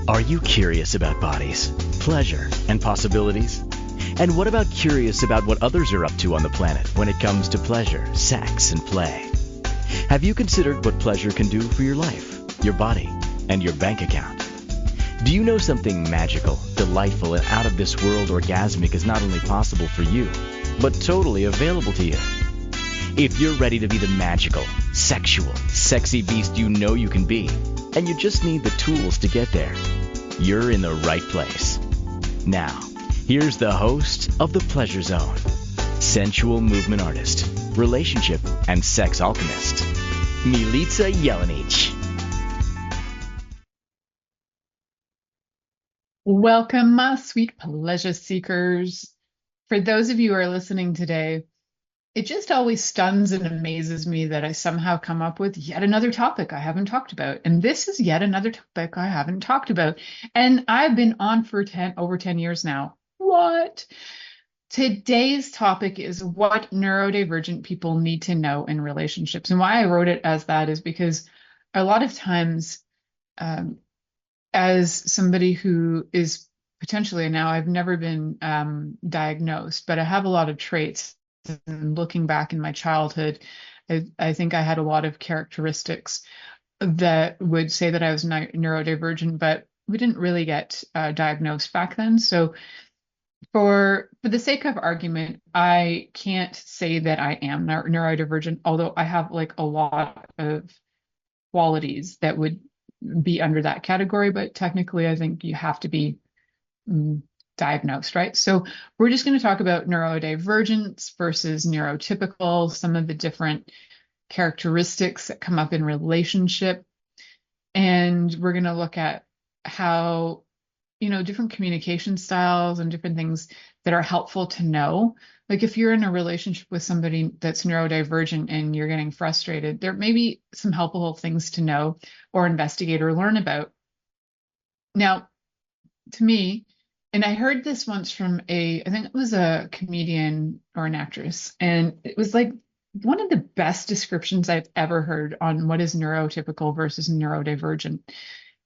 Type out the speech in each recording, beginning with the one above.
Are you curious about bodies, pleasure, and possibilities? And what about curious about what others are up to on the planet when it comes to pleasure, sex, and play? Have you considered what pleasure can do for your life, your body, and your bank account? Do you know something magical, delightful, and out of this world orgasmic is not only possible for you, but totally available to you? If you're ready to be the magical, sexual, sexy beast you know you can be, and you just need the tools to get there, you're in the right place. Now, here's the host of The Pleasure Zone, sensual movement artist, relationship and sex alchemist, Milica Jelenic. Welcome, my sweet pleasure seekers. For those of you who are listening today, it just always stuns and amazes me that I somehow come up with yet another topic I haven't talked about. And this is yet another topic I haven't talked about. And I've been on for over 10 years now. What? Today's topic is what neurodivergent people need to know in relationships. And why I wrote it as that is because a lot of times, as somebody who is potentially, now I've never been diagnosed, but I have a lot of traits. And looking back in my childhood, I think I had a lot of characteristics that would say that I was neurodivergent, but we didn't really get diagnosed back then. So for the sake of argument, I can't say that I am neurodivergent, although I have like a lot of qualities that would be under that category. But technically, I think you have to be diagnosed, right? So we're just going to talk about neurodivergence versus neurotypical, some of the different characteristics that come up in relationship. And we're going to look at how, different communication styles and different things that are helpful to know. Like if you're in a relationship with somebody that's neurodivergent and you're getting frustrated, there may be some helpful things to know or investigate or learn about. Now, to me, and I heard this once from I think it was a comedian or an actress, and it was like one of the best descriptions I've ever heard on what is neurotypical versus neurodivergent.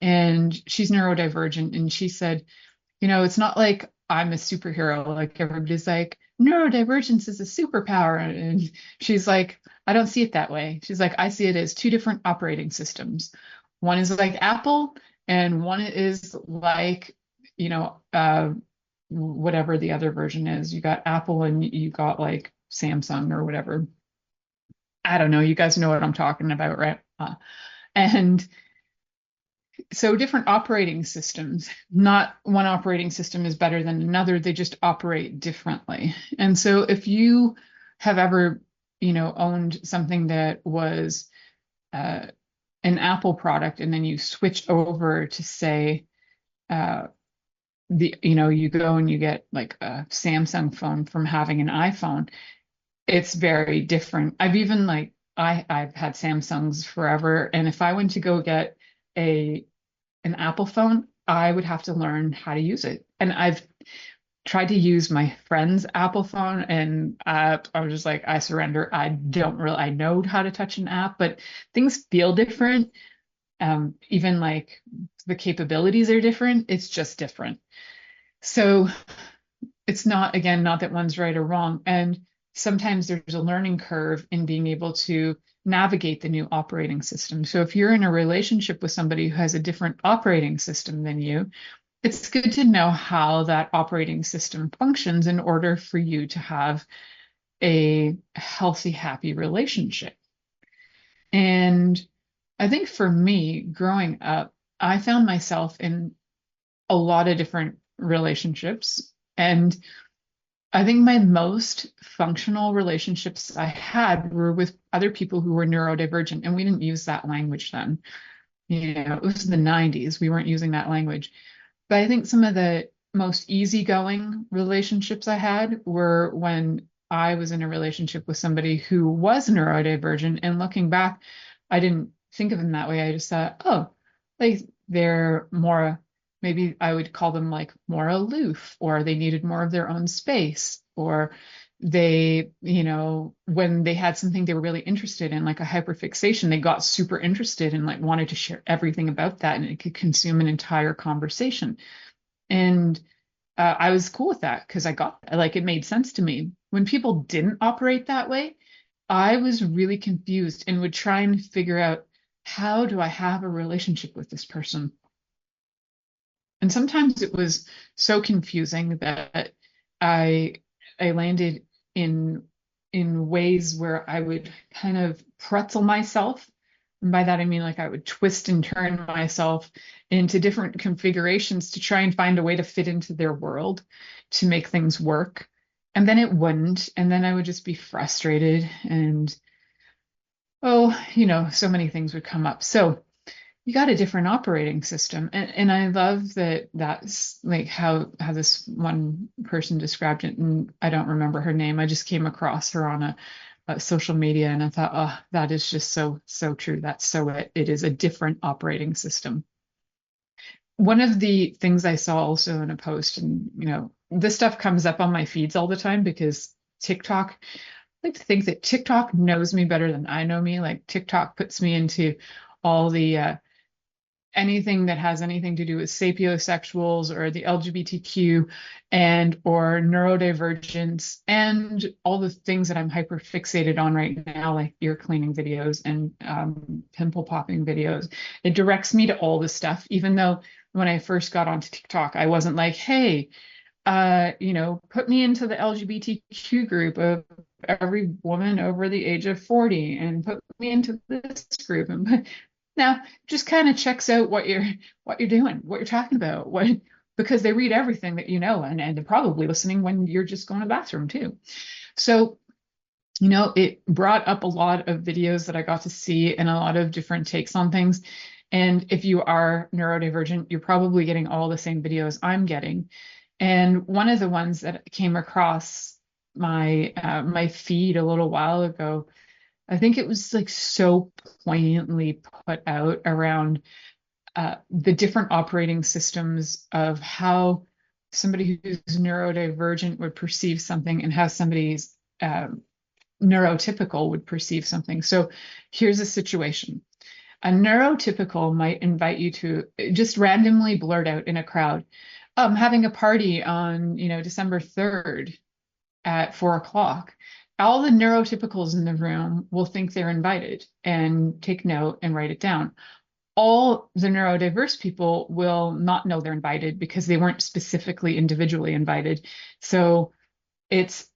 And she's neurodivergent, and she said, it's not like I'm a superhero. Like everybody's like, neurodivergence is a superpower. And she's like, I don't see it that way. She's like, I see it as two different operating systems. One is like Apple, and one is like, whatever the other version is. You got Apple and you got like Samsung or whatever. I don't know. You guys know what I'm talking about, right? And so different operating systems, not one operating system is better than another. They just operate differently. And so if you have ever, owned something that was an Apple product, and then you switch over to say, you go and you get like a Samsung phone from having an iPhone, it's very different. I've even I've had Samsungs forever. And if I went to go get an Apple phone, I would have to learn how to use it. And I've tried to use my friend's Apple phone, and I was just like, I surrender. I know how to touch an app, but things feel different. Even like the capabilities are different. It's just different. So it's not that one's right or wrong. And sometimes there's a learning curve in being able to navigate the new operating system. So if you're in a relationship with somebody who has a different operating system than you, it's good to know how that operating system functions in order for you to have a healthy, happy relationship. And I think for me, growing up, I found myself in a lot of different relationships. And I think my most functional relationships I had were with other people who were neurodivergent. And we didn't use that language then. It was the 90s. We weren't using that language. But I think some of the most easygoing relationships I had were when I was in a relationship with somebody who was neurodivergent. And looking back, I didn't think of them that way. I just thought, oh, like they're more, maybe I would call them like more aloof, or they needed more of their own space, or they, when they had something they were really interested in, like a hyperfixation, they got super interested and like wanted to share everything about that, and it could consume an entire conversation. And I was cool with that because I got like it made sense to me. When people didn't operate that way, I was really confused and would try and figure out, how do I have a relationship with this person? And sometimes it was so confusing that I I landed in ways where I would kind of pretzel myself. And by that I mean like I would twist and turn myself into different configurations to try and find a way to fit into their world to make things work. And then it wouldn't. And then I would just be frustrated and so many things would come up. So you got a different operating system. And I love that that's like how this one person described it. And I don't remember her name. I just came across her on a social media and I thought, oh, that is just so true. That's so it is a different operating system. One of the things I saw also in a post, and this stuff comes up on my feeds all the time because TikTok, I like to think that TikTok knows me better than I know me. Like TikTok puts me into all the anything that has anything to do with sapiosexuals or the LGBTQ and or neurodivergence and all the things that I'm hyper fixated on right now, like ear cleaning videos and pimple popping videos. It directs me to all this stuff, even though when I first got onto TikTok, I wasn't like, hey, put me into the LGBTQ group of every woman over the age of 40 and put me into this group. And now just kind of checks out what you're doing, what you're talking about, because they read everything that and they're probably listening when you're just going to the bathroom too. So, it brought up a lot of videos that I got to see and a lot of different takes on things. And if you are neurodivergent, you're probably getting all the same videos I'm getting. And one of the ones that came across my feed a little while ago, I think it was like so poignantly put out around the different operating systems of how somebody who's neurodivergent would perceive something and how somebody's neurotypical would perceive something. So here's a situation. A neurotypical might invite you to just randomly blurt out in a crowd, having a party on, December 3rd at 4 o'clock. All the neurotypicals in the room will think they're invited and take note and write it down. All the neurodiverse people will not know they're invited because they weren't specifically individually invited. So it's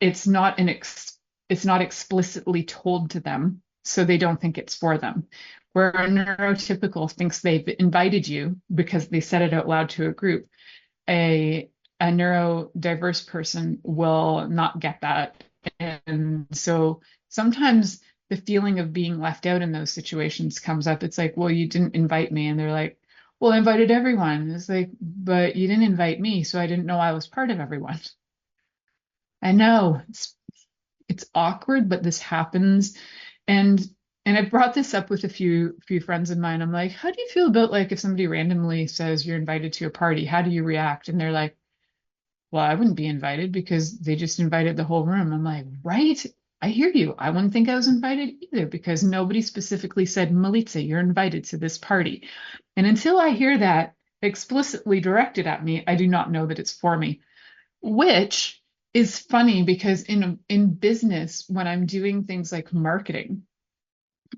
not it's not explicitly told to them, so they don't think it's for them. Where a neurotypical thinks they've invited you because they said it out loud to a group, a neurodiverse person will not get that. And so sometimes the feeling of being left out in those situations comes up. It's like, well, you didn't invite me. And they're like, well, I invited everyone. It's like, but you didn't invite me, so I didn't know I was part of everyone. I know it's awkward, but this happens. And I brought this up with a few friends of mine. I'm like, how do you feel about like if somebody randomly says you're invited to a party, how do you react? And they're like, well, I wouldn't be invited because they just invited the whole room. I'm like, right? I hear you. I wouldn't think I was invited either because nobody specifically said, Milica, you're invited to this party. And until I hear that explicitly directed at me, I do not know that it's for me, which is funny because in business, when I'm doing things like marketing,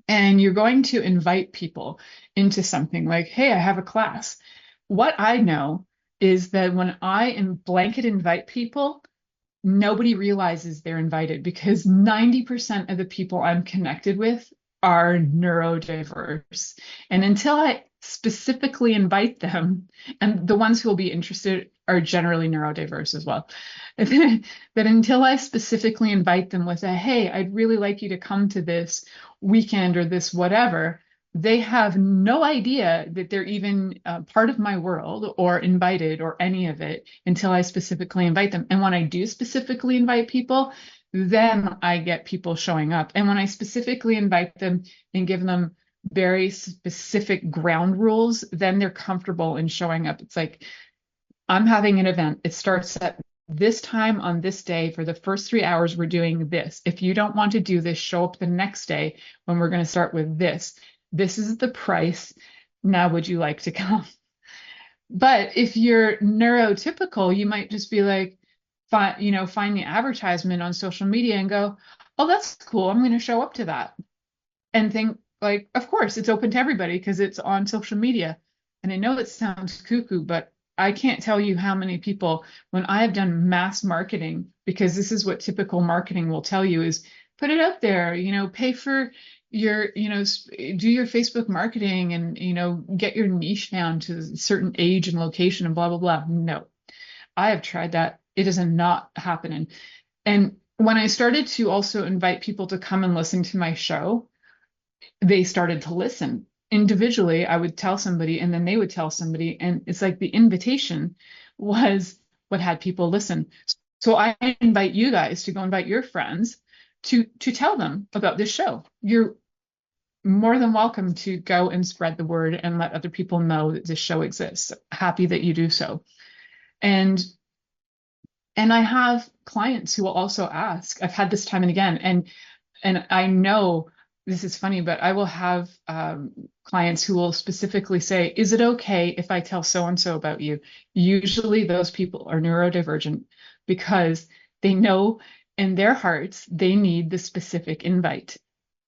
and you're going to invite people into something like, hey, I have a class. What I know is that when I blanket invite people, nobody realizes they're invited because 90% of the people I'm connected with are neurodiverse. And until I specifically invite them, and the ones who will be interested are generally neurodiverse as well, that until I specifically invite them with a, hey, I'd really like you to come to this weekend or this whatever, they have no idea that they're even part of my world or invited or any of it until I specifically invite them. And when I do specifically invite people, then I get people showing up. And when I specifically invite them and give them very specific ground rules, then they're comfortable in showing up. It's like, I'm having an event. It starts at this time on this day for the first 3 hours, we're doing this. If you don't want to do this, show up the next day when we're going to start with this. This is the price. Now, would you like to come? But if you're neurotypical, you might just be like, find the advertisement on social media and go, oh, that's cool. I'm going to show up to that. And think like, of course, it's open to everybody because it's on social media. And I know it sounds cuckoo, but I can't tell you how many people, when I have done mass marketing, because this is what typical marketing will tell you is put it out there, pay for your, do your Facebook marketing and, get your niche down to a certain age and location and blah, blah, blah. No, I have tried that. It is not happening. And when I started to also invite people to come and listen to my show, they started to listen. Individually, I would tell somebody and then they would tell somebody. And it's like the invitation was what had people listen. So I invite you guys to go invite your friends to tell them about this show. You're more than welcome to go and spread the word and let other people know that this show exists. Happy that you do so. And I have clients who will also ask. I've had this time and again, and I know this is funny, but I will have clients who will specifically say, is it okay if I tell so-and-so about you? Usually those people are neurodivergent because they know in their hearts they need the specific invite.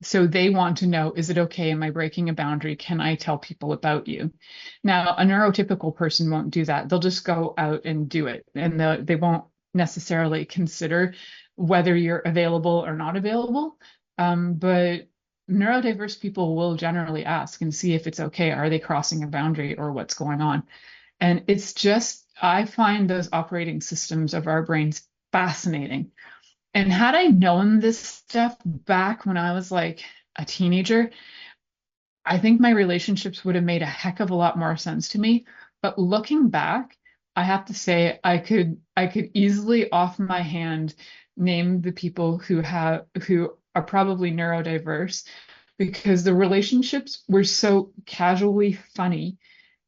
So they want to know, is it okay? Am I breaking a boundary? Can I tell people about you? Now, a neurotypical person won't do that. They'll just go out and do it. And they won't necessarily consider whether you're available or not available. But neurodiverse people will generally ask and see if it's okay. Are they crossing a boundary or what's going on? And it's just, I find those operating systems of our brains fascinating. And had I known this stuff back when I was like a teenager, I think my relationships would have made a heck of a lot more sense to me. But looking back, I have to say I could easily off my hand name the people who are probably neurodiverse because the relationships were so casually funny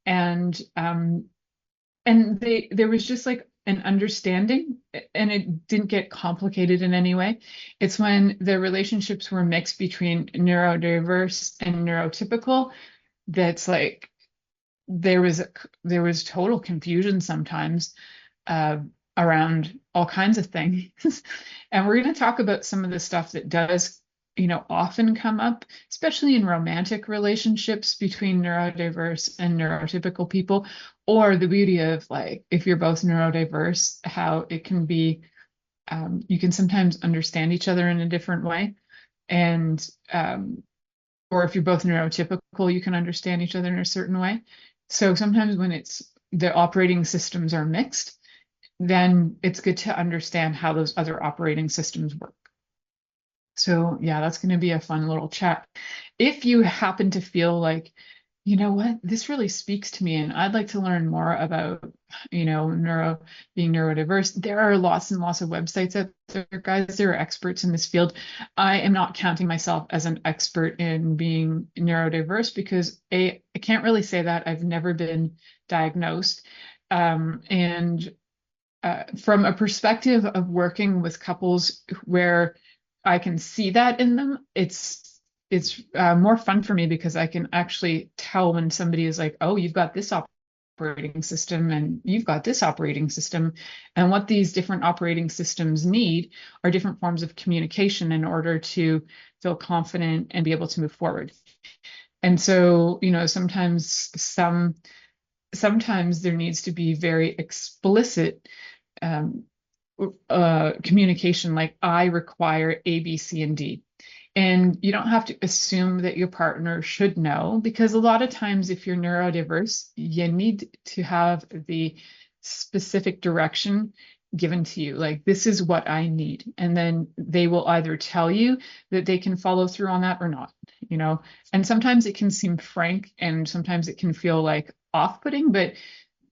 and there was just like an understanding and it didn't get complicated in any way. It's when the relationships were mixed between neurodiverse and neurotypical that's like there was total confusion sometimes around all kinds of things. And we're going to talk about some of the stuff that does often come up, especially in romantic relationships between neurodiverse and neurotypical people, or the beauty of like, if you're both neurodiverse, how it can be, you can sometimes understand each other in a different way. And, or if you're both neurotypical, you can understand each other in a certain way. So sometimes when the operating systems are mixed, then it's good to understand how those other operating systems work. So yeah, that's going to be a fun little chat. If you happen to feel like, you know what, this really speaks to me and I'd like to learn more about, being neurodiverse, there are lots and lots of websites out there, guys. There are experts in this field. I am not counting myself as an expert in being neurodiverse because I can't really say that. I've never been diagnosed. And from a perspective of working with couples where I can see that in them, it's more fun for me because I can actually tell when somebody is like, oh, you've got this operating system and you've got this operating system, and what these different operating systems need are different forms of communication in order to feel confident and be able to move forward. And so, sometimes there needs to be very explicit communication, like I require A, B, C, and D. And you don't have to assume that your partner should know, because a lot of times if you're neurodiverse, you need to have the specific direction given to you. Like, this is what I need. And then they will either tell you that they can follow through on that or not, and sometimes it can seem frank and sometimes it can feel like off-putting, but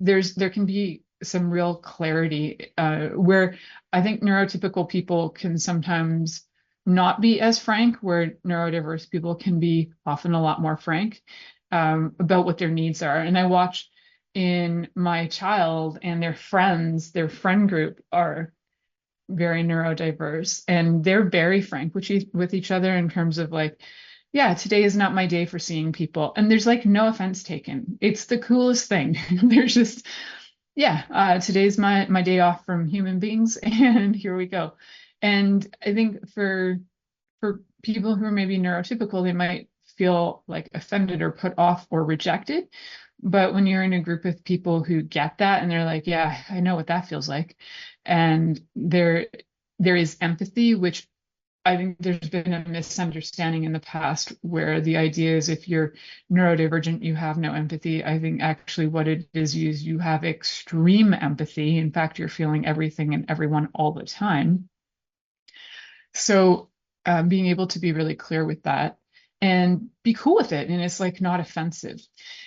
there can be some real clarity where I think neurotypical people can sometimes not be as frank, where neurodiverse people can be often a lot more frank about what their needs are. And I watch in my child and their friends, their friend group are very neurodiverse, and they're very frank with each other in terms of like, yeah, today is not my day for seeing people. And there's like no offense taken. It's the coolest thing. There's just, yeah, today's my day off from human beings, and here we go. And I think for people who are maybe neurotypical, they might feel like offended or put off or rejected. But when you're in a group of people who get that and they're like, yeah, I know what that feels like. And there is empathy, which I think there's been a misunderstanding in the past where the idea is if you're neurodivergent, you have no empathy. I think actually what it is you have extreme empathy. In fact, you're feeling everything and everyone all the time. So being able to be really clear with that and be cool with it, and it's like not offensive.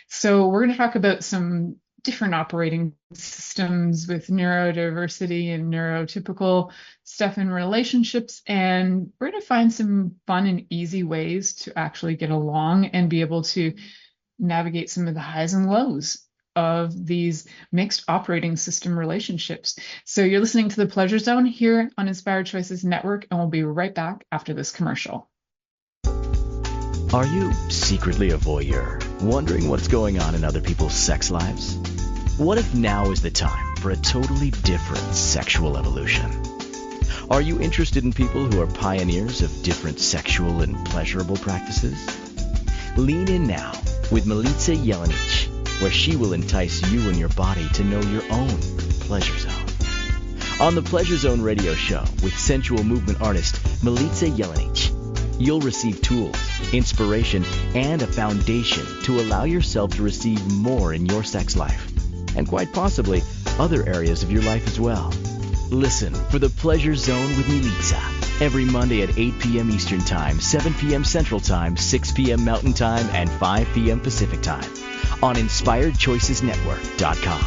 So we're going to talk about some different operating systems with neurodiversity and neurotypical stuff in relationships, and we're going to find some fun and easy ways to actually get along and be able to navigate some of the highs and lows of these mixed operating system relationships. So you're listening to The Pleasure Zone here on Inspired Choices Network, and we'll be right back after this commercial. Are you secretly a voyeur, wondering what's going on in other people's sex lives? What if now is the time for a totally different sexual evolution? Are you interested in people who are pioneers of different sexual and pleasurable practices? Lean in now with Milica Jelenic, where she will entice you and your body to know your own pleasure zone. On the Pleasure Zone radio show with sensual movement artist Milica Jelenic, you'll receive tools, inspiration, and a foundation to allow yourself to receive more in your sex life, and quite possibly other areas of your life as well. Listen for the Pleasure Zone with Milica every Monday at 8 p.m. Eastern Time, 7 p.m. Central Time, 6 p.m. Mountain Time, and 5 p.m. Pacific Time on InspiredChoicesNetwork.com.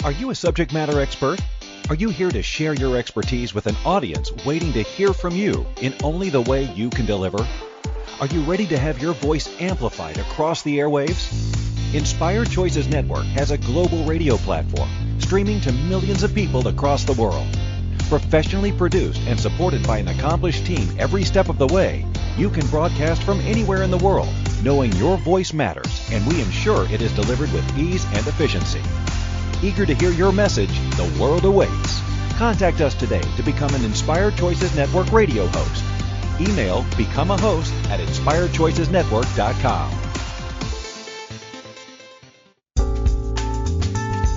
Are you a subject matter expert? Are you here to share your expertise with an audience waiting to hear from you in only the way you can deliver? Are you ready to have your voice amplified across the airwaves? Inspired Choices Network has a global radio platform streaming to millions of people across the world. Professionally produced and supported by an accomplished team every step of the way, you can broadcast from anywhere in the world, knowing your voice matters, and we ensure it is delivered with ease and efficiency. Eager to hear your message, the world awaits. Contact us today to become an Inspired Choices Network radio host. Email become a host at inspiredchoicesnetwork.com.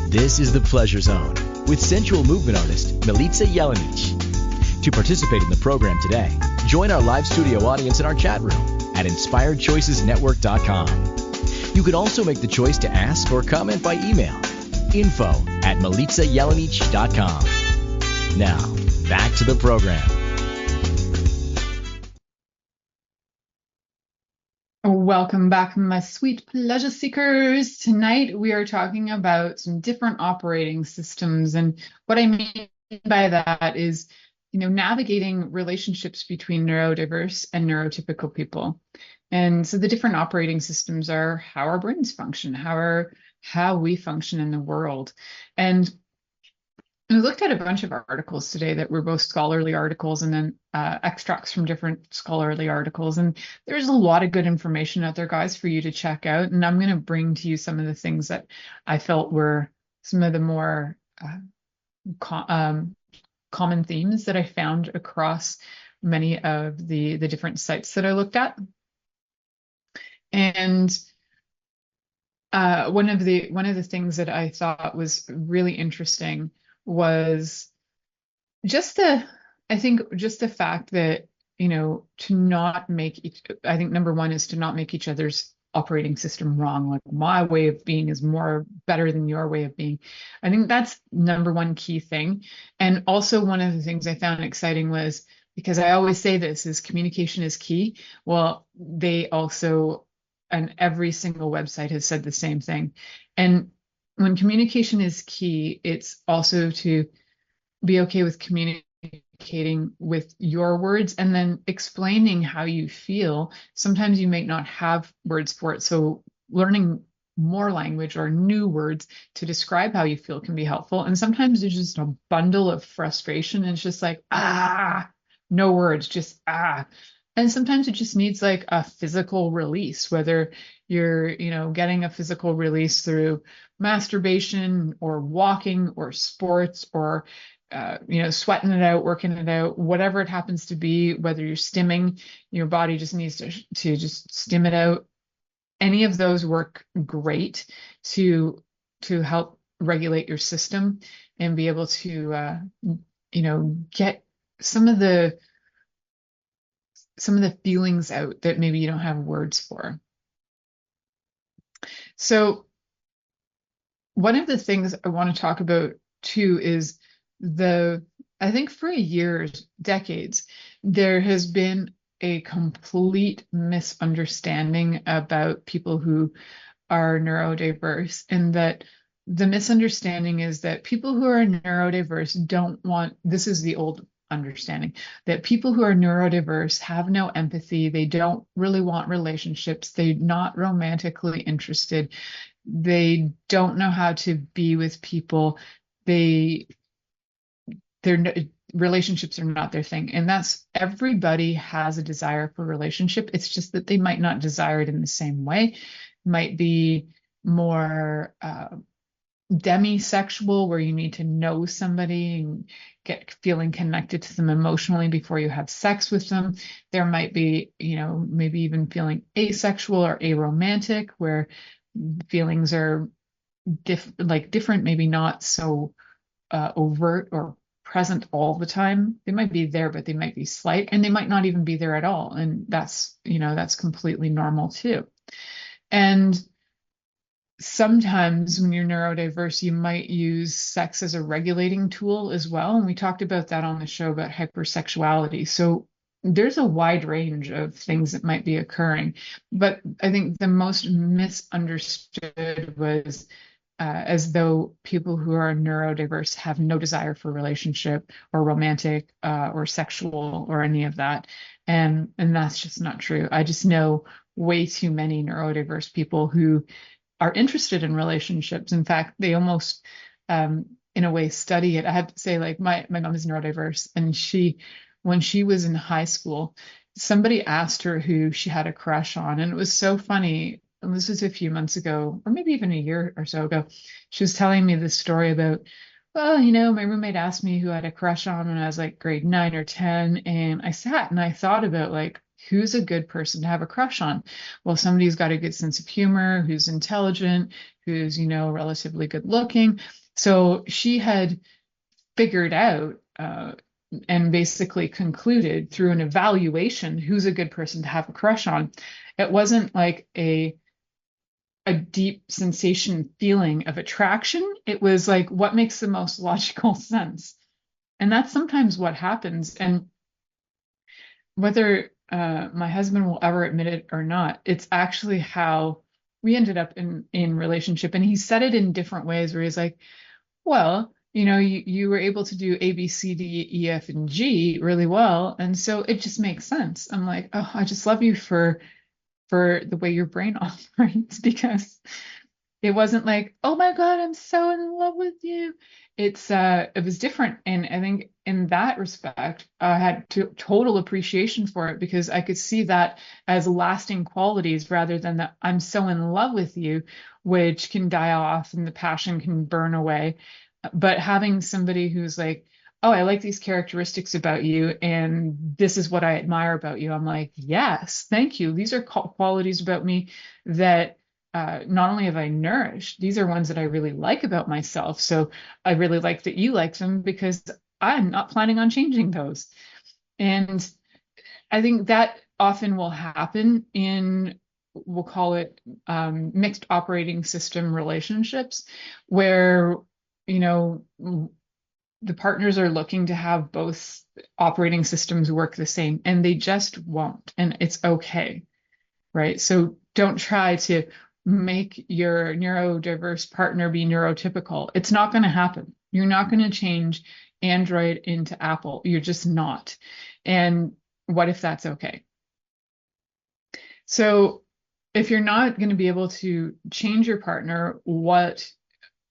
This is The Pleasure Zone with sensual movement artist Milica Jelenic. To participate in the program today, join our live studio audience in our chat room at inspiredchoicesnetwork.com. You can also make the choice to ask or comment by email, info@milicajelenic.com. Now, back to the program. Welcome back, my sweet pleasure seekers. Tonight we are talking about some different operating systems, and what I mean by that is, navigating relationships between neurodiverse and neurotypical people. And so the different operating systems are how our brains function, how we function in the world. And we looked at a bunch of articles today that were both scholarly articles and then extracts from different scholarly articles. And there's a lot of good information out there, guys, for you to check out. And I'm going to bring to you some of the things that I felt were some of the more common themes that I found across many of the different sites that I looked at. And one of the things that I thought was really interesting was just the fact that, to not make I think number one is to not make each other's operating system wrong. Like, my way of being is more better than your way of being. I think that's number one key thing. And also one of the things I found exciting was, because I always say this, is communication is key. Well, they also, and every single website has said the same thing. And when communication is key, it's also to be okay with communicating communicating with your words and then explaining how you feel. Sometimes you may not have words for it. So learning more language or new words to describe how you feel can be helpful. And sometimes there's just a bundle of frustration and it's just like, no words, just And sometimes it just needs like a physical release, whether you're, getting a physical release through masturbation or walking or sports or, sweating it out, working it out, whatever it happens to be, whether you're stimming, your body just needs to just stim it out. Any of those work great to help regulate your system and be able to, get some of the feelings out that maybe you don't have words for. So one of the things I want to talk about too is I think for years, decades, there has been a complete misunderstanding about people who are neurodiverse, and that the misunderstanding is that people who are neurodiverse don't want, this is the old understanding, that people who are neurodiverse have no empathy, they don't really want relationships, they're not romantically interested, they don't know how to be with people, relationships are not their thing. And that's, everybody has a desire for relationship. It's just that they might not desire it in the same way. Might be more demisexual, where you need to know somebody and get feeling connected to them emotionally before you have sex with them. There might be, maybe even feeling asexual or aromantic, where feelings are different, maybe not so overt or present all the time. They might be there, but they might be slight, and they might not even be there at all. And that's completely normal too. And sometimes when you're neurodiverse, you might use sex as a regulating tool as well. And we talked about that on the show about hypersexuality. So there's a wide range of things that might be occurring. But I think the most misunderstood was as though people who are neurodiverse have no desire for relationship or romantic or sexual or any of that. And that's just not true. I just know way too many neurodiverse people who are interested in relationships. In fact, they almost, in a way, study it. I have to say, like, my mom is neurodiverse, and when she was in high school, somebody asked her who she had a crush on, and it was so funny. And this was a few months ago, or maybe even a year or so ago. She was telling me this story about, well, my roommate asked me who I had a crush on when I was like grade 9 or 10. And I sat and I thought about, like, who's a good person to have a crush on? Well, somebody who's got a good sense of humor, who's intelligent, who's, relatively good looking. So she had figured out and basically concluded through an evaluation who's a good person to have a crush on. It wasn't like a deep sensation feeling of attraction. It was like, what makes the most logical sense? And that's sometimes what happens. And whether my husband will ever admit it or not, it's actually how we ended up in relationship. And he said it in different ways, where he's like, well, you were able to do A, B, C, D, E, F, and G really well. And so it just makes sense. I'm like, oh, I just love you for the way your brain operates, because it wasn't like, oh my God, I'm so in love with you. It was different. And I think in that respect, I had total appreciation for it, because I could see that as lasting qualities rather than that I'm so in love with you, which can die off and the passion can burn away. But having somebody who's like, oh, I like these characteristics about you, and this is what I admire about you. I'm like, yes, thank you. These are qualities about me that not only have I nourished, these are ones that I really like about myself. So I really like that you like them, because I'm not planning on changing those. And I think that often will happen in, we'll call it mixed operating system relationships, where, the partners are looking to have both operating systems work the same, and they just won't. And it's okay, right? So don't try to make your neurodiverse partner be neurotypical. It's not going to happen. You're not going to change Android into Apple. You're just not. And what if that's okay? So if you're not going to be able to change your partner,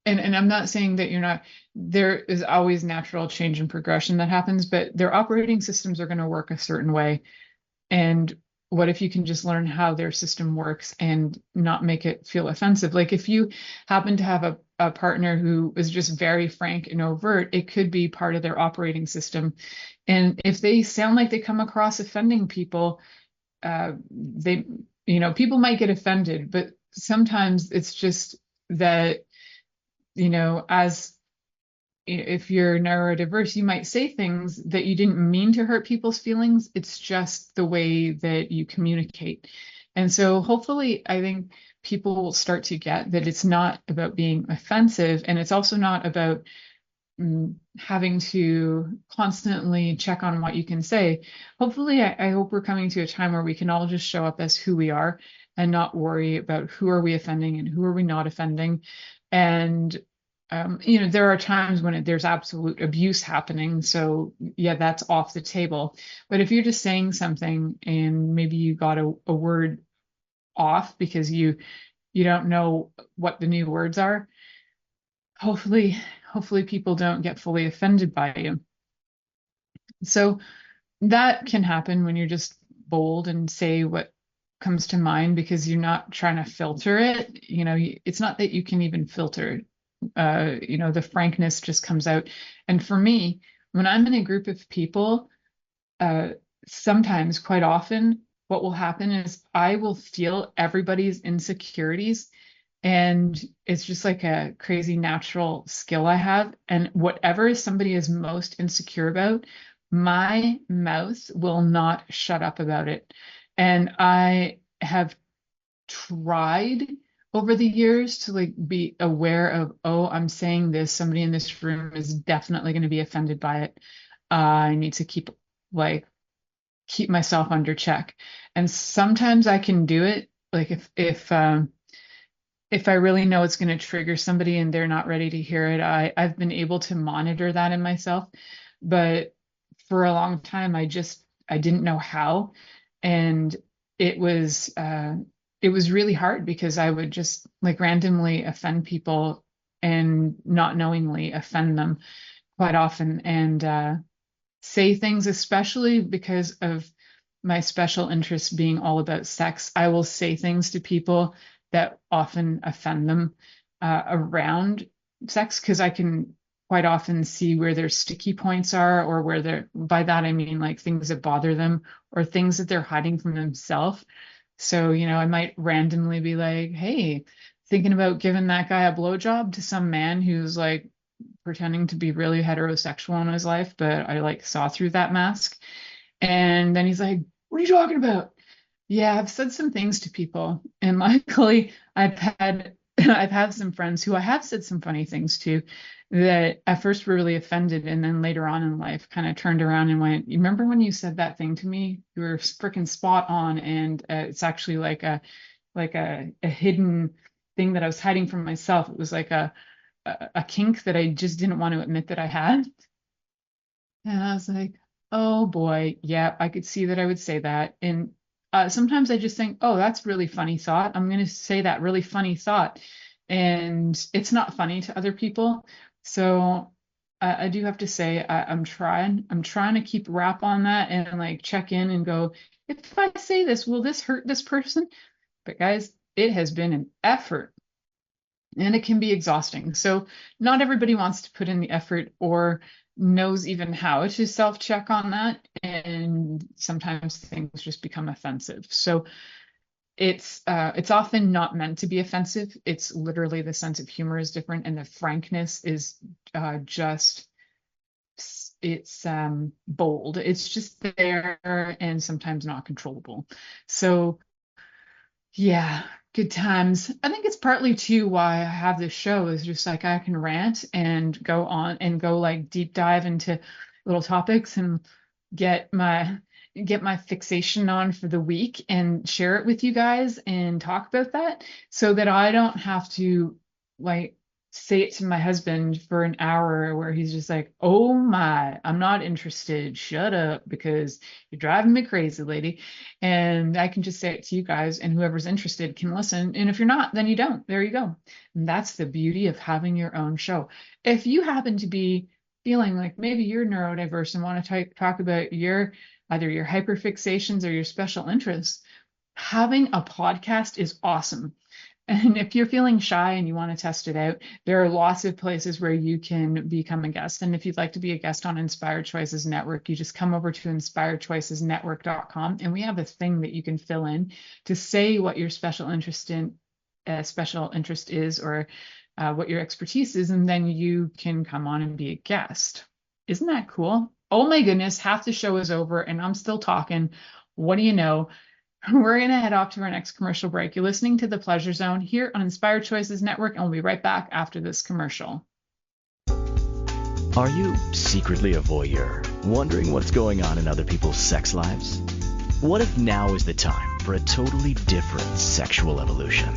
and I'm not saying that you're not, there is always natural change and progression that happens, but their operating systems are going to work a certain way. And what if you can just learn how their system works and not make it feel offensive? Like if you happen to have a partner who is just very frank and overt, it could be part of their operating system. And if they sound like they come across offending people, people might get offended, but sometimes it's just that, as if you're neurodiverse, you might say things that you didn't mean to hurt people's feelings. It's just the way that you communicate. And so hopefully, I think people will start to get that it's not about being offensive, and it's also not about having to constantly check on what you can say. Hopefully, I hope we're coming to a time where we can all just show up as who we are and not worry about who are we offending and who are we not offending. And there are times when there's absolute abuse happening. So yeah, that's off the table. But if you're just saying something and maybe you got a word off because you don't know what the new words are, hopefully people don't get fully offended by you. So that can happen when you're just bold and say what comes to mind because you're not trying to filter it. It's not that you can even filter. The frankness just comes out. And for me, when I'm in a group of people, sometimes, quite often, what will happen is I will feel everybody's insecurities. And it's just like a crazy natural skill I have. And whatever somebody is most insecure about, my mouth will not shut up about it. And I have tried over the years to be aware of, oh, I'm saying this, somebody in this room is definitely going to be offended by it. I need to keep myself under check. And sometimes I can do it. Like if I really know it's going to trigger somebody and they're not ready to hear it, I've been able to monitor that in myself. But for a long time, I didn't know how. And it was really hard because I would just randomly offend people and not knowingly offend them quite often, and say things, especially because of my special interest being all about sex. I will say things to people that often offend them around sex because I can quite often see where their sticky points are, or by that I mean things that bother them or things that they're hiding from themselves. So, I might randomly be like, hey, thinking about giving that guy a blowjob to some man who's pretending to be really heterosexual in his life, but I saw through that mask. And then he's like, what are you talking about? Yeah, I've said some things to people. And luckily I've had some friends who I have said some funny things to that at first were really offended, and then later on in life kind of turned around and went, you remember when you said that thing to me? You were freaking spot on. And it's actually like a hidden thing that I was hiding from myself. It was like a kink that I just didn't want to admit that I had. And I was like, oh boy, yeah, I could see that I would say that. And sometimes I just think, oh, that's a really funny thought. I'm going to say that really funny thought. And it's not funny to other people. So I do have to say, I'm trying to keep wrap on that and check in and go, if I say this, will this hurt this person? But guys, it has been an effort. And it can be exhausting. So not everybody wants to put in the effort or knows even how to self-check on that. And sometimes things just become offensive. So it's often not meant to be offensive. It's literally the sense of humor is different, and the frankness is it's bold. It's just there and sometimes not controllable. So yeah, good times. I think it's partly too why I have this show is just I can rant and go on and go deep dive into little topics and get my fixation on for the week and share it with you guys and talk about that so that I don't have to say it to my husband for an hour where he's just like, oh my, I'm not interested. Shut up because you're driving me crazy, lady. And I can just say it to you guys, and whoever's interested can listen. And if you're not, then you don't. There you go. And that's the beauty of having your own show. If you happen to be feeling like maybe you're neurodiverse and want to talk about your either your hyperfixations or your special interests, having a podcast is awesome. And if you're feeling shy and you want to test it out, there are lots of places where you can become a guest. And if you'd like to be a guest on Inspired Choices Network, you just come over to inspiredchoicesnetwork.com, and we have a thing that you can fill in to say what your special interest is, or what your expertise is, and then you can come on and be a guest. Isn't that cool? Oh my goodness, half the show is over and I'm still talking. What do you know? We're going to head off to our next commercial break. You're listening to The Pleasure Zone here on Inspired Choices Network, and we'll be right back after this commercial. Are you secretly a voyeur, wondering what's going on in other people's sex lives? What if now is the time for a totally different sexual evolution?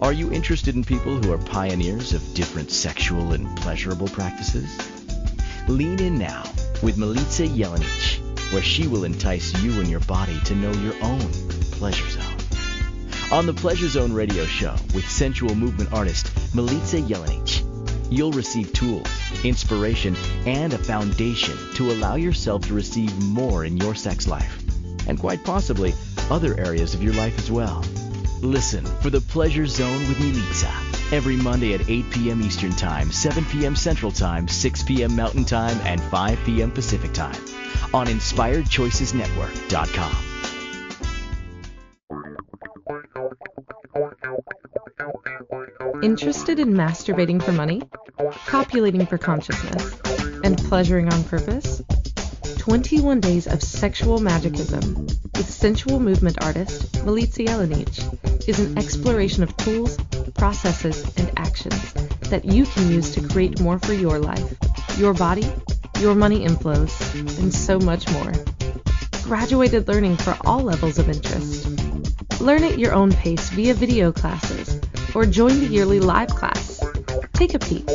Are you interested in people who are pioneers of different sexual and pleasurable practices? Lean in now with Milica Jelenic, where she will entice you and your body to know your own pleasure zone. On the Pleasure Zone radio show with sensual movement artist Milica Jelenic, you'll receive tools, inspiration, and a foundation to allow yourself to receive more in your sex life, and quite possibly other areas of your life as well. Listen for the Pleasure Zone with Milica every Monday at 8 p.m. Eastern Time, 7 p.m. Central Time, 6 p.m. Mountain Time, and 5 p.m. Pacific Time on InspiredChoicesNetwork.com. Interested in masturbating for money, copulating for consciousness, and pleasuring on purpose? 21 Days of Sexual Magicism with sensual movement artist Milica Jelenic is an exploration of tools, processes, and actions that you can use to create more for your life, your body, your money inflows, and so much more. Graduated learning for all levels of interest. Learn at your own pace via video classes or join the yearly live class. Take a peek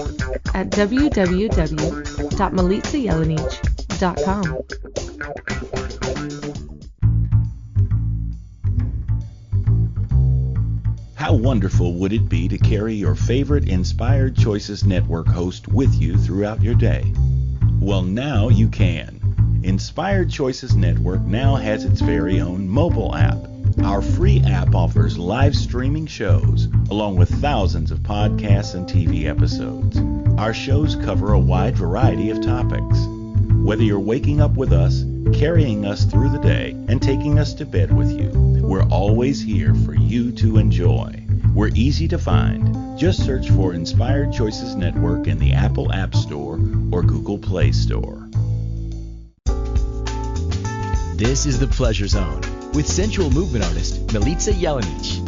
at www.milicajelenic.com. How wonderful would it be to carry your favorite Inspired Choices Network host with you throughout your day? Well, now you can. Inspired Choices Network now has its very own mobile app. Our free app offers live streaming shows, along with thousands of podcasts and TV episodes. Our shows cover a wide variety of topics. Whether you're waking up with us, carrying us through the day, and taking us to bed with you, we're always here for you to enjoy. We're easy to find. Just search for Inspired Choices Network in the Apple App Store or Google Play Store. This is The Pleasure Zone with sensual movement artist Milica Jelenic.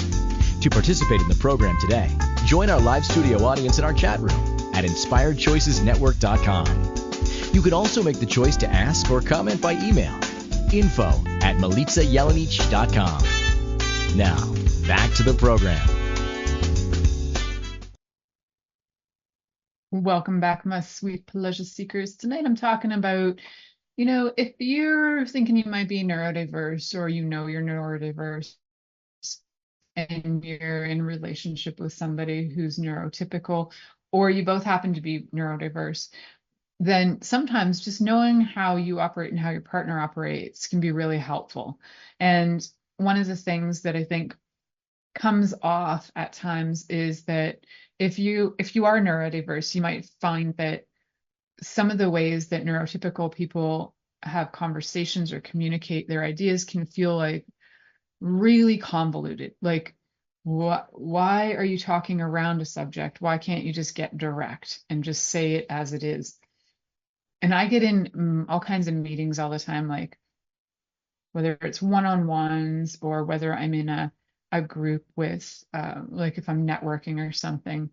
To participate in the program today, join our live studio audience in our chat room at InspiredChoicesNetwork.com. You can also make the choice to ask or comment by email, info@milicajelenic.com. Now, back to the program. Welcome back, my sweet pleasure seekers. Tonight I'm talking about, if you're thinking you might be neurodiverse, or you're neurodiverse and you're in a relationship with somebody who's neurotypical, or you both happen to be neurodiverse, then sometimes just knowing how you operate and how your partner operates can be really helpful. And one of the things that I think comes off at times is that if you are neurodiverse, you might find that some of the ways that neurotypical people have conversations or communicate their ideas can feel like really convoluted. Like, why are you talking around a subject? Why can't you just get direct and just say it as it is? And I get in all kinds of meetings all the time, like whether it's one-on-ones or whether I'm in a group with, like if I'm networking or something.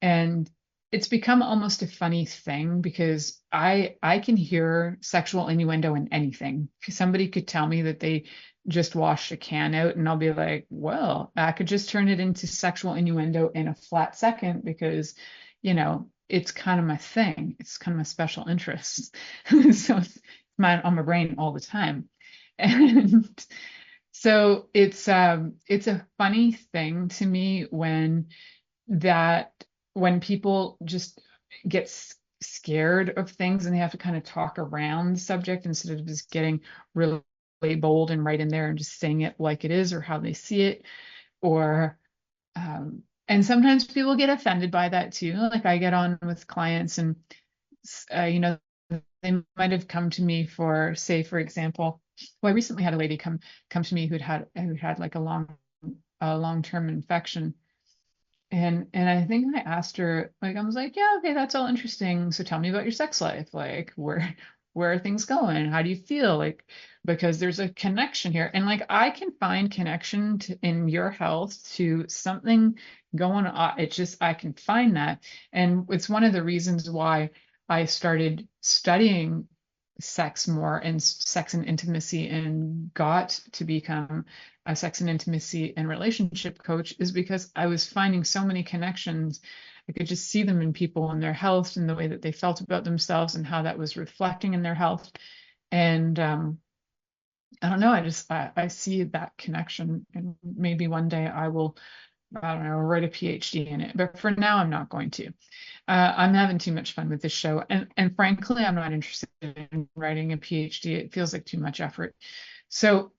And it's become almost a funny thing because I can hear sexual innuendo in anything. Somebody could tell me that they just wash a can out, and I'll be like, well, I could just turn it into sexual innuendo in a flat second because, it's kind of my thing. It's kind of my special interest. So it's on my brain all the time. And so it's a funny thing to me when people just get scared of things and they have to kind of talk around the subject instead of just getting really bold and right in there and just saying it like it is or how they see it. Or and sometimes people get offended by that too. Like I get on with clients and they might have come to me for, say, for example, well, I recently had a lady come to me who had like a long-term infection. And I think I asked her, like, I was like, yeah, okay, that's all interesting. So tell me about your sex life. Like, where are things going? How do you feel? Like, because there's a connection here. And like, I can find connection in your health to something going on. I can find that. And it's one of the reasons why I started studying sex more and sex and intimacy and got to become a sex and intimacy and relationship coach, is because I was finding so many connections. I could just see them in people and their health and the way that they felt about themselves and how that was reflecting in their health. And I don't know, I see that connection, and maybe one day I will, I don't know, write a PhD in it. But for now, I'm not going to. I'm having too much fun with this show. And frankly, I'm not interested in writing a PhD. It feels like too much effort. So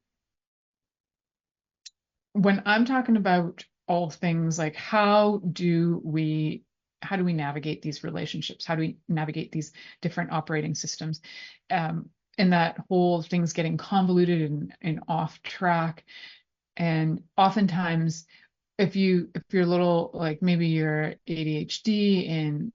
when I'm talking about all things like how do we navigate these relationships? How do we navigate these different operating systems? And that whole thing's getting convoluted and off track. And oftentimes, if you're a little, like, maybe you're ADHD, and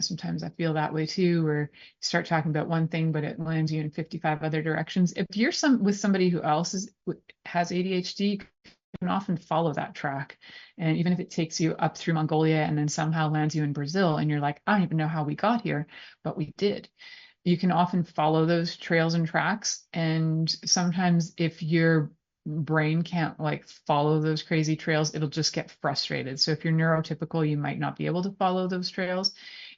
sometimes I feel that way too, where you start talking about one thing but it lands you in 55 other directions. If you're with somebody who else has ADHD, you can often follow that track, and even if it takes you up through Mongolia and then somehow lands you in Brazil and you're like, I don't even know how we got here, but we did. You can often follow those trails and tracks. And sometimes if your brain can't like follow those crazy trails, it'll just get frustrated. So if you're neurotypical, you might not be able to follow those trails.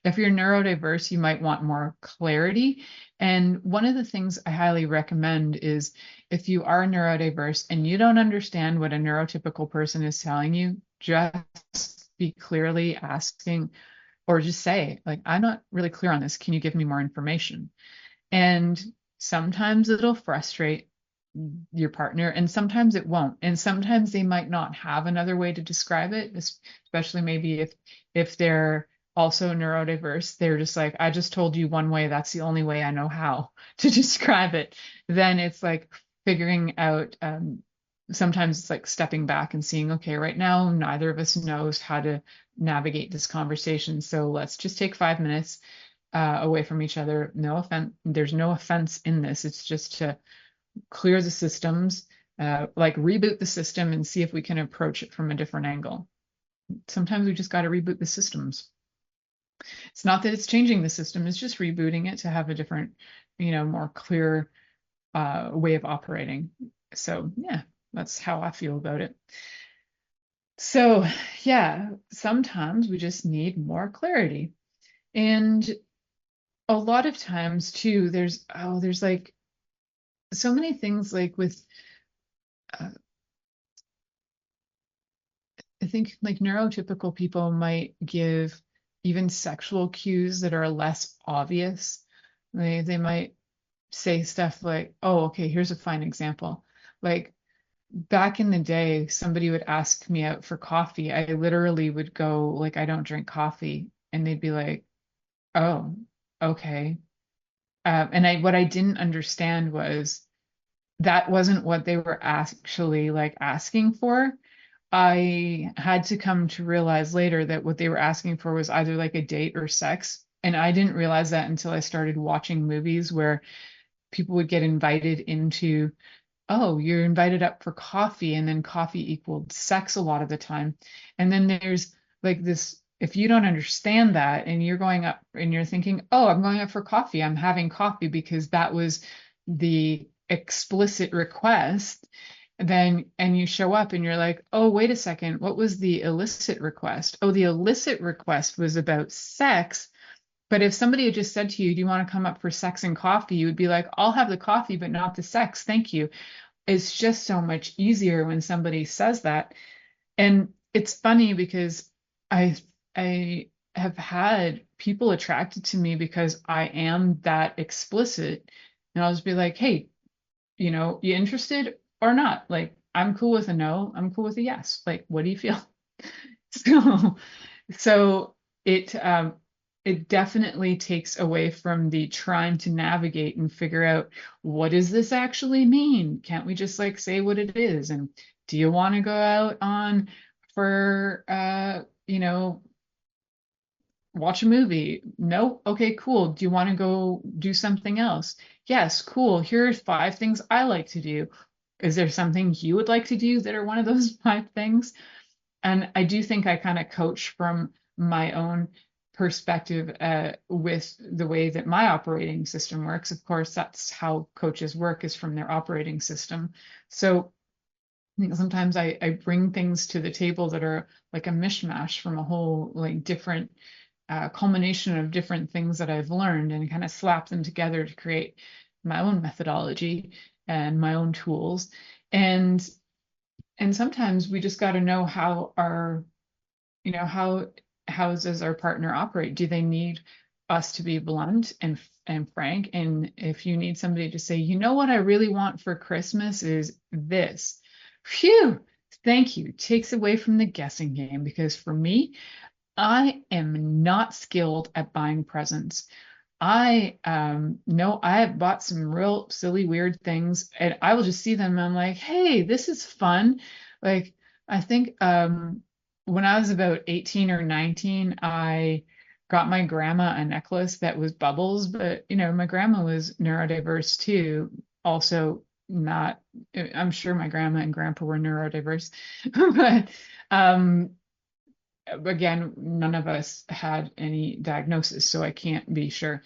If you're neurodiverse, you might want more clarity. And one of the things I highly recommend is, if you are neurodiverse and you don't understand what a neurotypical person is telling you, just be clearly asking, or just say, like, I'm not really clear on this. Can you give me more information? And sometimes it'll frustrate your partner, and sometimes it won't. And sometimes they might not have another way to describe it, especially maybe if they're also neurodiverse. They're just like, I just told you one way. That's the only way I know how to describe it. Then it's like figuring out, sometimes it's like stepping back and seeing, okay, right now, neither of us knows how to navigate this conversation. So let's just take 5 minutes away from each other. No offense. There's no offense in this. It's just to clear the systems, like reboot the system and see if we can approach it from a different angle. Sometimes we just got to reboot the systems. It's not that it's changing the system, it's just rebooting it to have a different, more clear way of operating. So yeah, that's how I feel about it. So yeah, sometimes we just need more clarity. And a lot of times too, there's like so many things, like with I think like neurotypical people might give even sexual cues that are less obvious. They might say stuff like, oh, okay, here's a fine example. Like back in the day, somebody would ask me out for coffee. I literally would go like, I don't drink coffee. And they'd be like, oh, okay. And what I didn't understand was that wasn't what they were actually like asking for. I had to come to realize later that what they were asking for was either like a date or sex. And I didn't realize that until I started watching movies where people would get invited into, oh, you're invited up for coffee, and then coffee equaled sex a lot of the time. And then there's like this, if you don't understand that and you're going up and you're thinking, oh, I'm going up for coffee, I'm having coffee because that was the explicit request, then and you show up and you're like, oh, wait a second, what was the illicit request? Oh, the illicit request was about sex. But if somebody had just said to you, do you want to come up for sex and coffee? You would be like, I'll have the coffee, but not the sex. Thank you. It's just so much easier when somebody says that. And it's funny because I have had people attracted to me because I am that explicit. And I'll just be like, hey, you interested or not? Like, I'm cool with a no. I'm cool with a yes. Like, what do you feel? So, so it definitely takes away from the trying to navigate and figure out, what does this actually mean? Can't we just like say what it is? And do you want to go out on for watch a movie? No? Okay, cool. Do you want to go do something else? Yes, cool. Here's 5 things I like to do. Is there something you would like to do that are one of those 5 things? And I do think I kind of coach from my own perspective with the way that my operating system works. Of course, that's how coaches work, is from their operating system. So I think sometimes I bring things to the table that are like a mishmash from a whole like different culmination of different things that I've learned, and kind of slap them together to create my own methodology and my own tools. And sometimes we just got to know how how does our partner operate? Do they need us to be blunt and frank? And if you need somebody to say, you know what I really want for Christmas is this. Phew, thank you. Takes away from the guessing game, because for me, I am not skilled at buying presents. I no, I have bought some real silly, weird things, and I will just see them and I'm like, hey, this is fun. Like, I think when I was about 18 or 19, I got my grandma a necklace that was bubbles, but my grandma was neurodiverse too. Also not, I'm sure my grandma and grandpa were neurodiverse, but again, none of us had any diagnosis, so I can't be sure.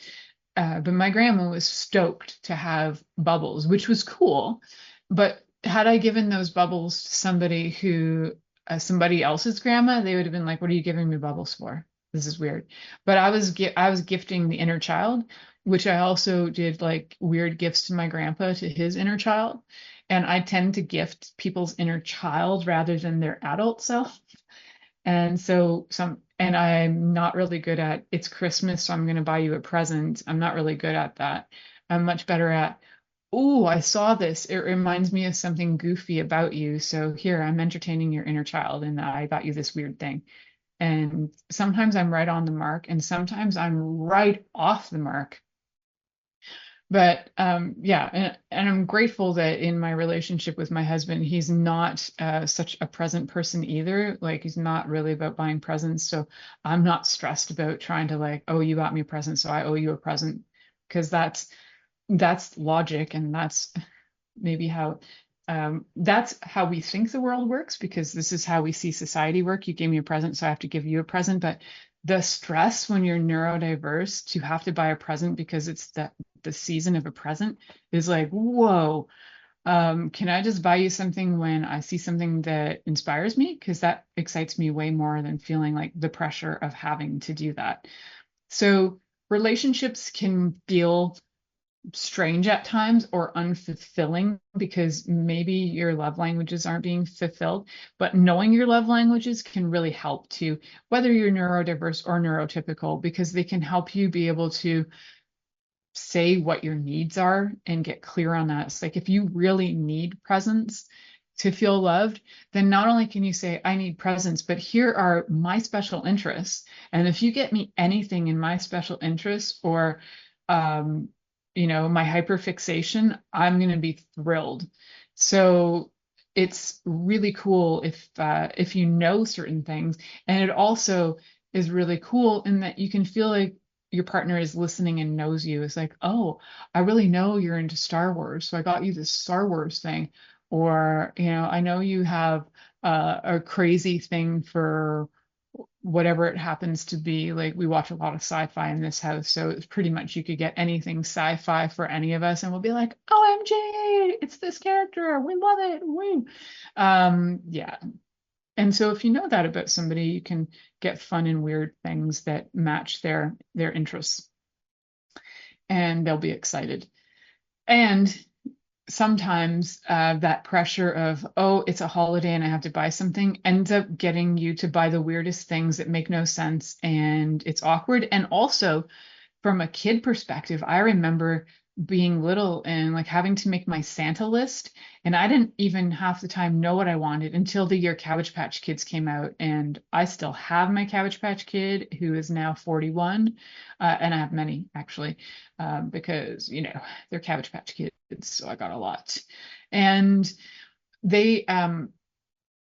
But my grandma was stoked to have bubbles, which was cool. But had I given those bubbles to somebody else's grandma, they would have been like, "What are you giving me bubbles for? This is weird." But I was gifting the inner child, which I also did like weird gifts to my grandpa to his inner child. And I tend to gift people's inner child rather than their adult self. And so and I'm not really good at, it's Christmas, so I'm going to buy you a present. I'm not really good at that. I'm much better at, oh, I saw this. It reminds me of something goofy about you. So here, I'm entertaining your inner child, and I got you this weird thing. And sometimes I'm right on the mark, and sometimes I'm right off the mark. But yeah, and I'm grateful that in my relationship with my husband, he's not such a present person either. Like, he's not really about buying presents. So I'm not stressed about trying to like, oh, you got me a present, so I owe you a present, because that's logic, and that's maybe how that's how we think the world works, because this is how we see society work. You gave me a present, so I have to give you a present. But the stress when you're neurodiverse to have to buy a present because it's the season of a present is like, whoa, can I just buy you something when I see something that inspires me? Because that excites me way more than feeling like the pressure of having to do that. So relationships can feel strange at times or unfulfilling because maybe your love languages aren't being fulfilled, but knowing your love languages can really help too, whether you're neurodiverse or neurotypical, because they can help you be able to say what your needs are and get clear on that. It's like, if you really need presents to feel loved, then not only can you say, I need presents, but here are my special interests. And if you get me anything in my special interests, or my hyperfixation, I'm going to be thrilled. So it's really cool if you know certain things. And it also is really cool in that you can feel like your partner is listening and knows you. It's like, oh, I really know you're into Star Wars, so I got you this Star Wars thing. Or, I know you have a crazy thing for whatever it happens to be. Like, we watch a lot of sci-fi in this house, so it's pretty much you could get anything sci-fi for any of us and we'll be like, OMG, it's this character, we love it, woo. Yeah. And so if you know that about somebody, you can get fun and weird things that match their interests, and they'll be excited. And sometimes that pressure of, oh, it's a holiday and I have to buy something, ends up getting you to buy the weirdest things that make no sense, and it's awkward. And also, from a kid perspective, I remember being little and like having to make my Santa list, and I didn't even half the time know what I wanted until the year Cabbage Patch Kids came out. And I still have my Cabbage Patch Kid, who is now 41, and I have many actually, because they're Cabbage Patch Kids, so I got a lot. And they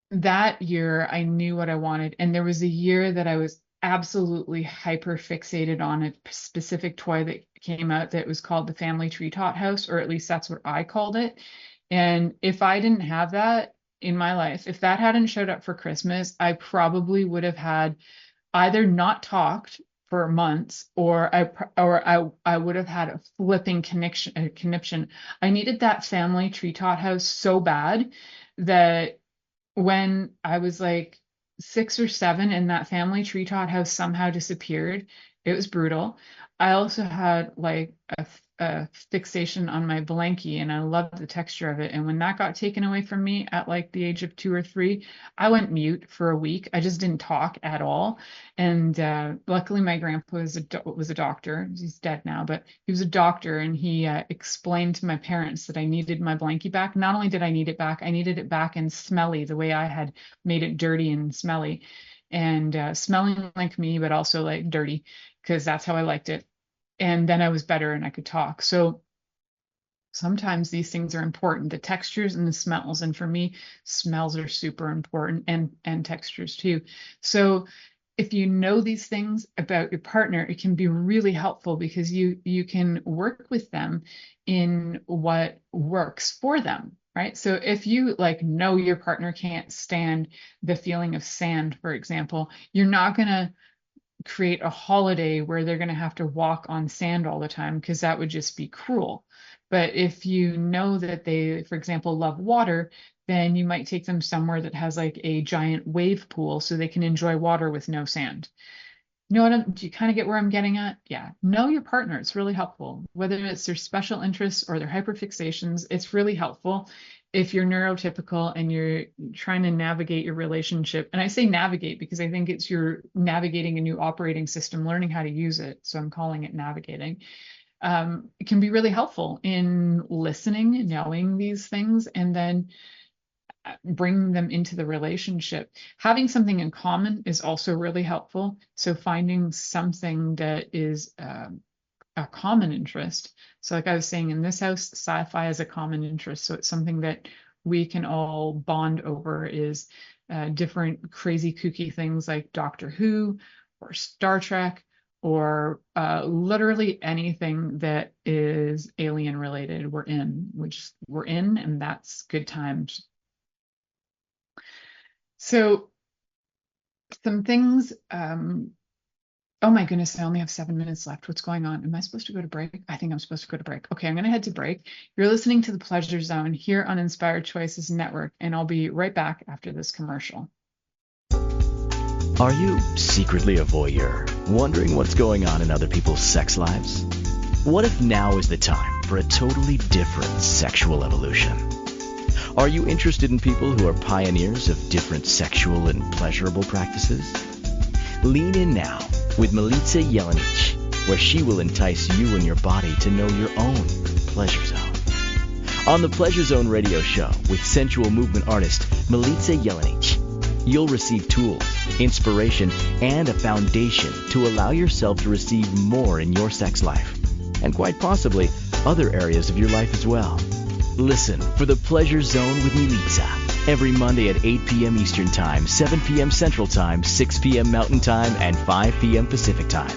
that year I knew what I wanted, and there was a year that I was absolutely hyper fixated on a specific toy that came out that was called the Family Tree Tot House, or at least that's what I called it. And if I didn't have that in my life, if that hadn't showed up for Christmas, I probably would have had either not talked for months, or I would have had a flipping conniption. I needed that Family Tree Tot House so bad that when I was like 6 or 7 and that Family Tree Tot House somehow disappeared, it was brutal. I also had like a fixation on my blankie, and I loved the texture of it. And when that got taken away from me at like the age of 2 or 3, I went mute for a week. I just didn't talk at all. And luckily, my grandpa was a doctor. He's dead now, but he was a doctor, and he explained to my parents that I needed my blankie back. Not only did I need it back, I needed it back and smelly, the way I had made it dirty and smelly, and smelling like me, but also like dirty, because that's how I liked it. And then I was better and I could talk. So sometimes these things are important, the textures and the smells. And for me, smells are super important, and textures too. So if you know these things about your partner, it can be really helpful, because you can work with them in what works for them, right? So if you know your partner can't stand the feeling of sand, for example, you're not going to create a holiday where they're going to have to walk on sand all the time, because that would just be cruel. But if you know that they, for example, love water, then you might take them somewhere that has like a giant wave pool so they can enjoy water with no sand. Do you kind of get where I'm getting at? Yeah. Know your partner. It's really helpful. Whether it's their special interests or their hyperfixations, it's really helpful. If you're neurotypical and you're trying to navigate your relationship, and I say navigate because I think it's you're navigating a new operating system, learning how to use it. So I'm calling it navigating. It can be really helpful in listening, knowing these things, and then bringing them into the relationship. Having something in common is also really helpful. So finding something that is a common interest. So like I was saying, in this house, sci-fi is a common interest. So it's something that we can all bond over, is different crazy kooky things like Doctor Who or Star Trek, or literally anything that is alien related. We're in, and that's good times. So some things, oh my goodness, I only have 7 minutes left. What's going on? Am I supposed to go to break? I think I'm supposed to go to break. Okay, I'm going to head to break. You're listening to The Pleasure Zone here on Inspired Choices Network, and I'll be right back after this commercial. Are you secretly a voyeur, wondering what's going on in other people's sex lives? What if now is the time for a totally different sexual evolution? Are you interested in people who are pioneers of different sexual and pleasurable practices? Lean in now with Milica Jelenic, where she will entice you and your body to know your own pleasure zone. On the Pleasure Zone radio show with sensual movement artist Milica Jelenic, you'll receive tools, inspiration, and a foundation to allow yourself to receive more in your sex life, and quite possibly other areas of your life as well. Listen for The Pleasure Zone with Milica every Monday at 8 p.m. Eastern Time, 7 p.m. Central Time, 6 p.m. Mountain Time, and 5 p.m. Pacific Time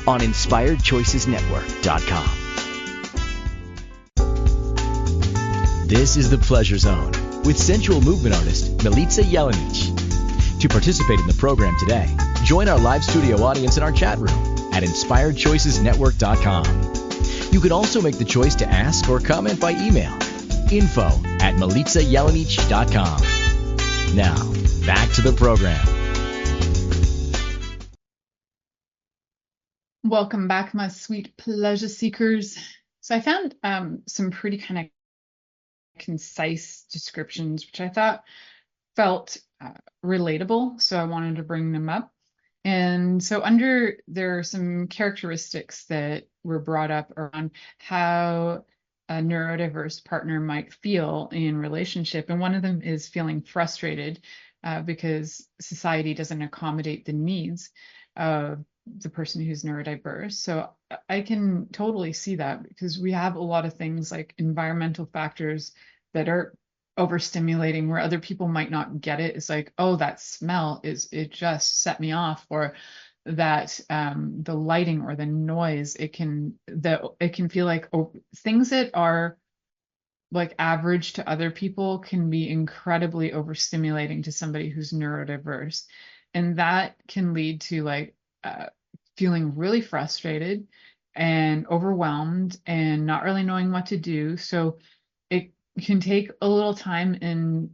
on InspiredChoicesNetwork.com. This is The Pleasure Zone with sensual movement artist Milica Jelenic. To participate in the program today, Join our live studio audience in our chat room at inspiredchoicesnetwork.com. You can also make the choice to ask or comment by email. info@milicajelenic.com. Now, back to the program. Welcome back, my sweet pleasure seekers. So I found some pretty kind of concise descriptions, which I thought felt relatable. So I wanted to bring them up. And so there are some characteristics that were brought up around how a neurodiverse partner might feel in relationship. And one of them is feeling frustrated because society doesn't accommodate the needs of the person who's neurodiverse. So I can totally see that, because we have a lot of things like environmental factors that are overstimulating where other people might not get it. It's like, oh, that smell it just set me off, or that the lighting or the noise, it can feel like, oh, things that are like average to other people can be incredibly overstimulating to somebody who's neurodiverse. And that can lead to like feeling really frustrated and overwhelmed and not really knowing what to do. So it can take a little time and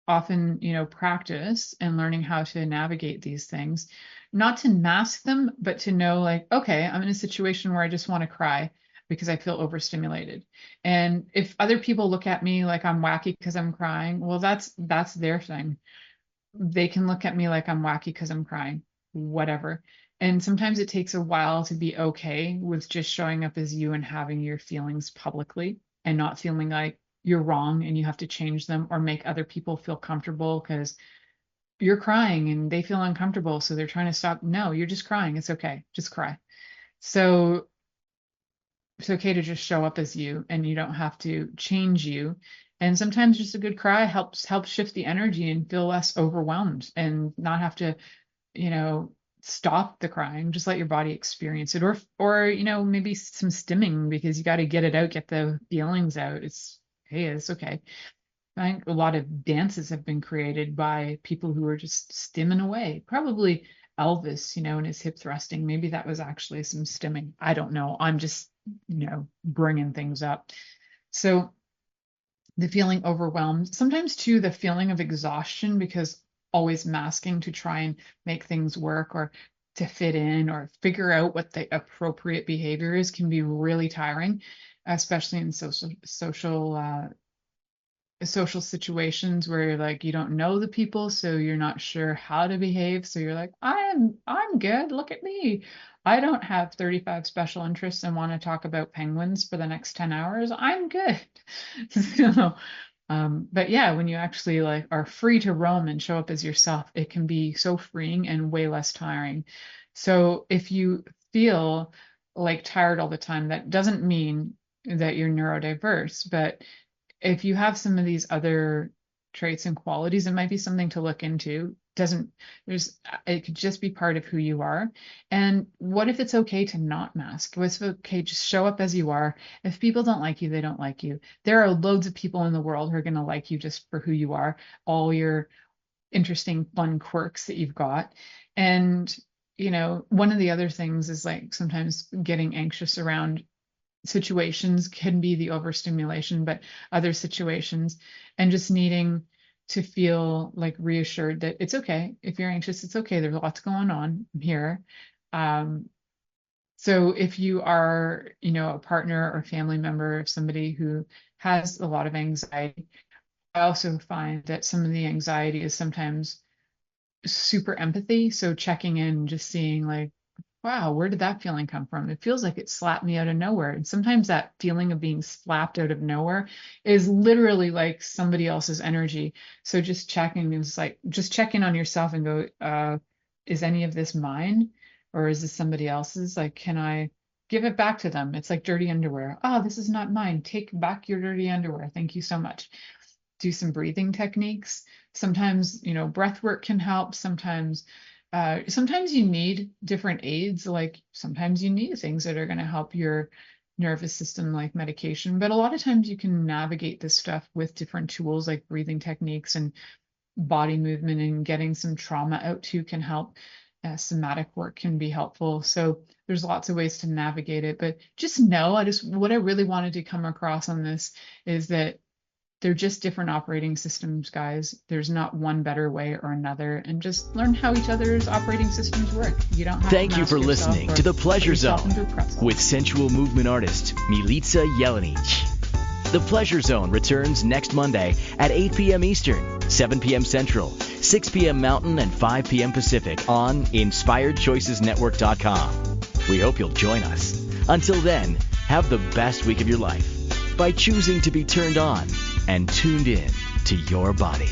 often, practice and learning how to navigate these things, not to mask them, but to know like, okay, I'm in a situation where I just want to cry because I feel overstimulated. And if other people look at me like I'm wacky because I'm crying, well, that's their thing. They can look at me like I'm wacky because I'm crying, whatever. And sometimes it takes a while to be okay with just showing up as you and having your feelings publicly and not feeling like you're wrong and you have to change them or make other people feel comfortable because you're crying and they feel uncomfortable. So they're trying to stop. No, you're just crying. It's okay. Just cry. So it's okay to just show up as you, and you don't have to change you. And sometimes just a good cry helps shift the energy and feel less overwhelmed and not have to, stop the crying. Just let your body experience it, or maybe some stimming, because you got to get it out, get the feelings out. It's okay. I think a lot of dances have been created by people who are just stimming away. Probably Elvis, and his hip thrusting. Maybe that was actually some stimming. I don't know. I'm just, bringing things up. So the feeling overwhelmed, sometimes too, the feeling of exhaustion, because always masking to try and make things work or to fit in or figure out what the appropriate behavior is, can be really tiring, especially in social situations where you're like, you don't know the people, so you're not sure how to behave. So you're like, I'm good. Look at me. I don't have 35 special interests and want to talk about penguins for the next 10 hours. I'm good. But yeah, when you actually like are free to roam and show up as yourself, it can be so freeing and way less tiring. So if you feel like tired all the time, that doesn't mean that you're neurodiverse, but if you have some of these other traits and qualities, it might be something to look into. It could just be part of who you are. And what if it's okay to not mask? What's okay, just show up as you are. If people don't like you, they don't like you. There are loads of people in the world who are going to like you just for who you are, all your interesting, fun quirks that you've got. And, one of the other things is like sometimes getting anxious around situations can be the overstimulation, but other situations, and just needing to feel like reassured that it's okay. If you're anxious, it's okay. There's lots going on here. So if you are, a partner or family member of somebody who has a lot of anxiety, I also find that some of the anxiety is sometimes super empathy. So checking in, just seeing like, wow, where did that feeling come from? It feels like it slapped me out of nowhere. And sometimes that feeling of being slapped out of nowhere is literally like somebody else's energy. So just checking is like, just check in on yourself and go, is any of this mine? Or is this somebody else's? Like, can I give it back to them? It's like dirty underwear. Oh, this is not mine. Take back your dirty underwear. Thank you so much. Do some breathing techniques. Sometimes, breath work can help. Sometimes you need different aids, like sometimes you need things that are going to help your nervous system, like medication. But a lot of times you can navigate this stuff with different tools like breathing techniques, and body movement and getting some trauma out too can help. somatic work can be helpful. So there's lots of ways to navigate it, but just know, what I really wanted to come across on this is that they're just different operating systems, guys. There's not one better way or another, and just learn how each other's operating systems work. You don't have Thank to you for listening to The Pleasure Zone with sensual movement artist Milica Jelenic. The Pleasure Zone returns next Monday at 8 p.m. Eastern, 7 p.m. Central, 6 p.m. Mountain, and 5 p.m. Pacific on InspiredChoicesNetwork.com. We hope you'll join us. Until then, have the best week of your life by choosing to be turned on and tuned in to your body.